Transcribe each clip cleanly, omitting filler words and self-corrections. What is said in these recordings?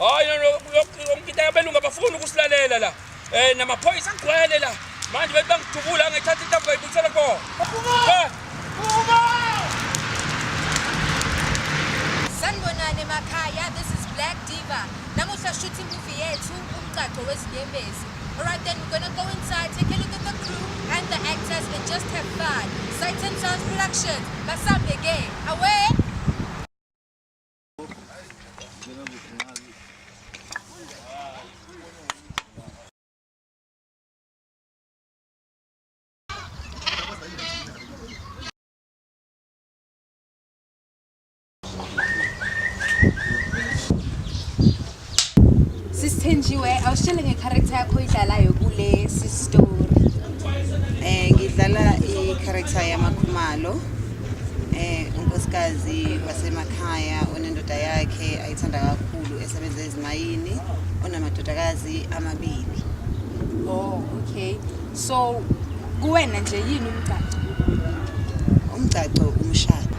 hayi ngikita abelungu abafuna ukusilalela la namaphoyisa agcwele la manje bethi bangidubula ngithatha intambo ngayibuyisela kubo Sanibonani emakhaya, this is Black Diva. Namuhla shooting movie yethu umcato wezinyembezi. Alright then, we're gonna go inside, take a look at the crew and the actors and just have fun. Sight and Sounds Productions, Basambe Gay. Away! Sisithenjiwe awushele ngecharacter yakho idlalayo kule story. Ngidlala i-character yamakhumalo unkosikazi wasemakhaya onendoda yakhe ayithanda kakhulu esebenza ezimayini onamadodakazi amabili. Oh, okay. So kuwena nje yini umcato? Umcato umshado.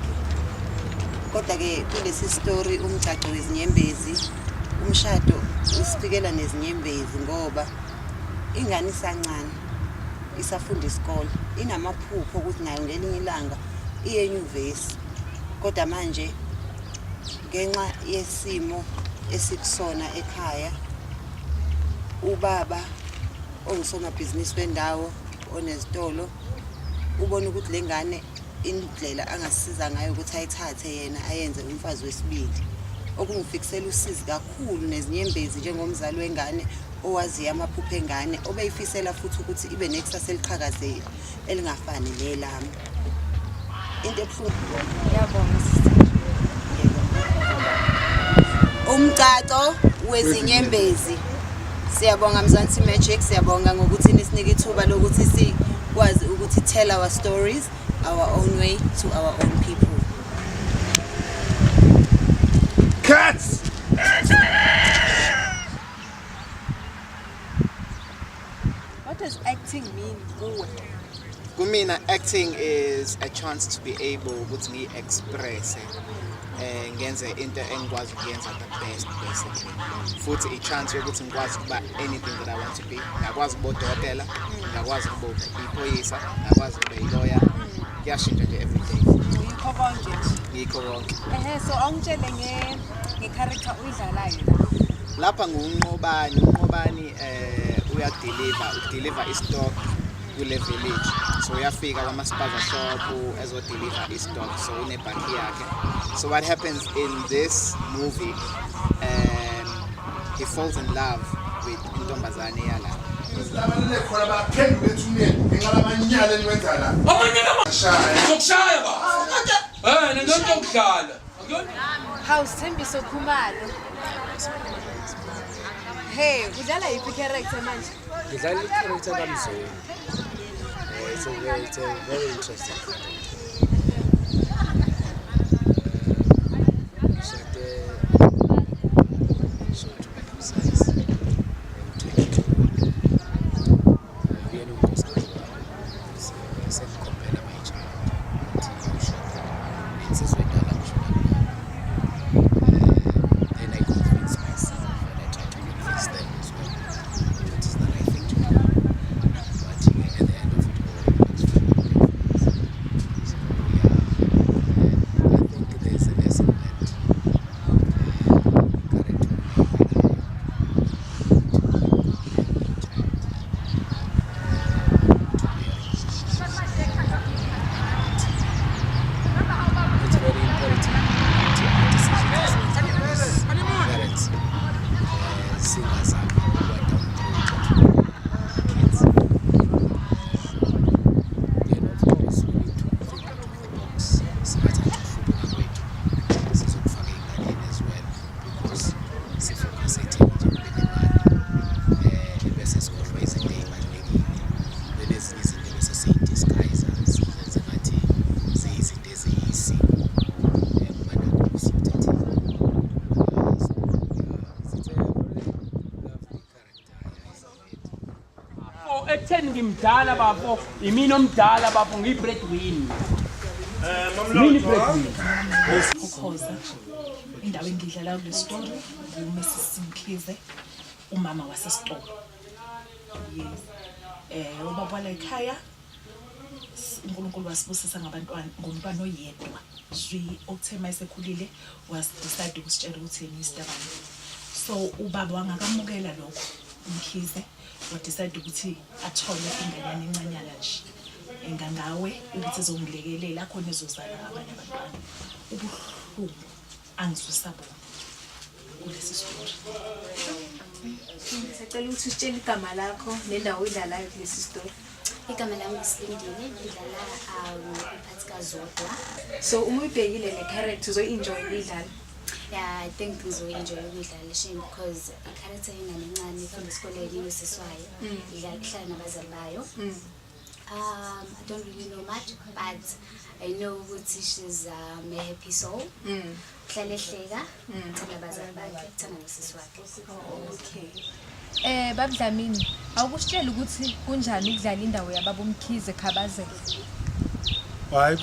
Kodwa ke kulesi story umcato wezinyembezi umshado usifikela nezinyembezi ngoba ingane isancane isafunda isikole inamaphupho ukuthi nayo ngelinye ilanga iye enyuvesi kodwa manje ngenxa yesimo esikusona ekhaya ubaba ongusomabhizinisi wendawo onezitolo ubona ukuthi lengane indlela angasiza ngayo ukuthi ayithathe yena ayenze umfazi wesibili okungifikisela usizi kakhulu nezinyembezi njengomzali wengane owazi amaphupho engane obeyifisela futhi ukuthi ibe nekusasa eliqhakazile elingafani nelami into ebuhlungu Yabonga umcato wezinyembezi. Siyabonga Mzansi Magic, siyabonga ngokuthi nisinike ithuba lokuthi sikwazi ukuthi tell our stories our own way to our own people. Cats! What does acting mean kuwe? Kumina, acting is a chance to be able to express ngenze into engikwazi ukuyenza the best basically. Futhi a chance yokuthi ngikwazi ukuba anything that I want to be. Ngakwazi ukuba udokotela, ngakwazi ukuba iphoyisa, ngakwazi ukuba ilawyer. Kuyashintsha nje every day. Yikho konke nje. Yikho konke. So angitshele ngecharacter uyidlalayo la. Lapha unqobani udeliver istock kule village. So uyafika kwamaspaza shop ezodeliver istock so unebhaki yakhe. So what happens in this movie, he falls in love with intombazane yala. Hawu Sithembiso Khumalo. Hey, udlala yiphi character manje? Ngidlala i-character kaMzulu. It's a very interesting character. Ekutheni ngimdala bafo, imini omdala bafo, ngiyi-breadwinner. ukhoza indawo engidlala kule story uMrs Mkhize umama wasesitolo yes ubaba la ekhaya uNkulunkulu wasibusisa ngomntwana oyedwa zwi okuthema esekhulile decide ukusitshela ukuthi yena istabane so ubaba wangakamukela lokho Mkhize decide ukuthi athole ingane encanyana nje engangawe ukuthi izongilekelela khona izozala abanye abantwana ubuhlungu angizwisabona kulesi story. Sicela ukuthi usitshele igama lakho nendawo oyidlalayo kulesi story. Igama lami ngisilindile ngidlala uPhathika Zodwa. So uma uyibhekile le character uzoyi-enjoy ukuyidlala. Yeah, I think ngizoenjoy ukuyidlala shame because i-character ingane encane from esikoleni inosiswayo ihlala nabazali bayo. I don't really know much, but I know ukuthi she's a happy soul. Hlale hleka, thanda abazali bakhe, thanda nosisi wakhe. Okay. Babudlamini, awukusitshela ukuthi kunjani ukudlala indawo yababa uMkhize Khabazela? Hayi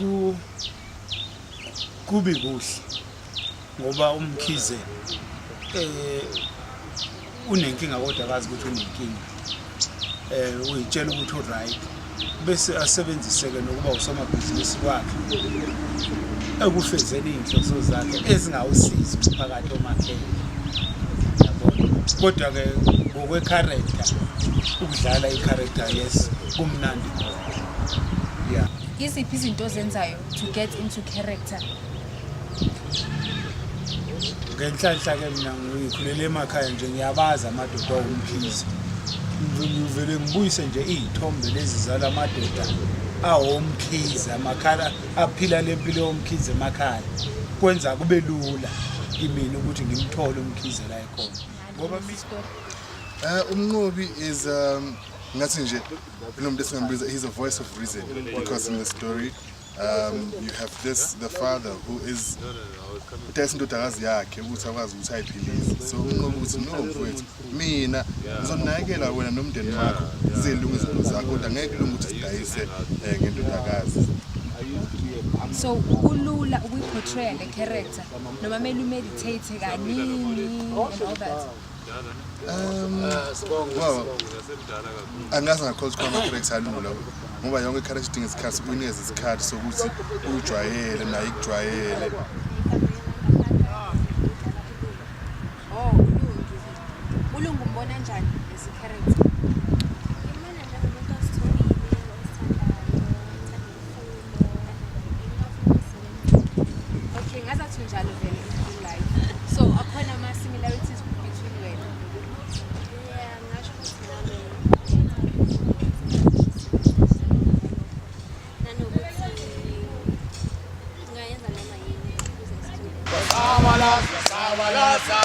kubi kuhle ngoba uMkhize unenkinga kodwa akazi ukuthi unenkinga. Uyitshela ukuthi uright bese asebenziseke nokuba usomabhizinisi wakhe ekufezeni inhloso zakhe ezingawusiza umphakathi omakhaya. Kodwa ke ngokwe character ukudlala i-character yes kumnandi. Yeah. Iziphi izinto ozenzayo to get into character? Ngenhlanhla ke mina ngikhulele emakhaya nje ngiyabaza amadoda oMkhize. Ngivele ngibuyise nje izithombe lezi zala amadoda awoMkhize amakhala aphila lempilo yoMkhize emakhaya. Kwenza kube lula kimi ukuthi ngimthole uMkhize la ekhona. Ngoba Umnqobi is ngathi nje unomuntu esingambiza he's a voice of reason because in the story you have the father who is uthatha indodakazi yakhe ukuthi akwazi ukuthi ayiphilise. So umnqobi uthi no mfowethu mina ngizonakekela wena nomndeni wakho zilunga izinto zakho kodwa ngeke kulunga ukuthi sidayise ngendodakazi. So kulula ukuyiportray le character noma mele umeditate kanini and all that. Well, angazi ngakholwa ukuthi ama-character alula ngoba yonke i-character idinga isikhathi uyinikeze isikhathi sokuthi uyijwayele nayo ikujwayele. Ulungu umbona njani lesi character? Okay, ngazathi njalo vele in life. So akhona ama similarities between wena? Yeah, ngasho ukuthi nanokuthi ngayenza noma yini Wasabalaza,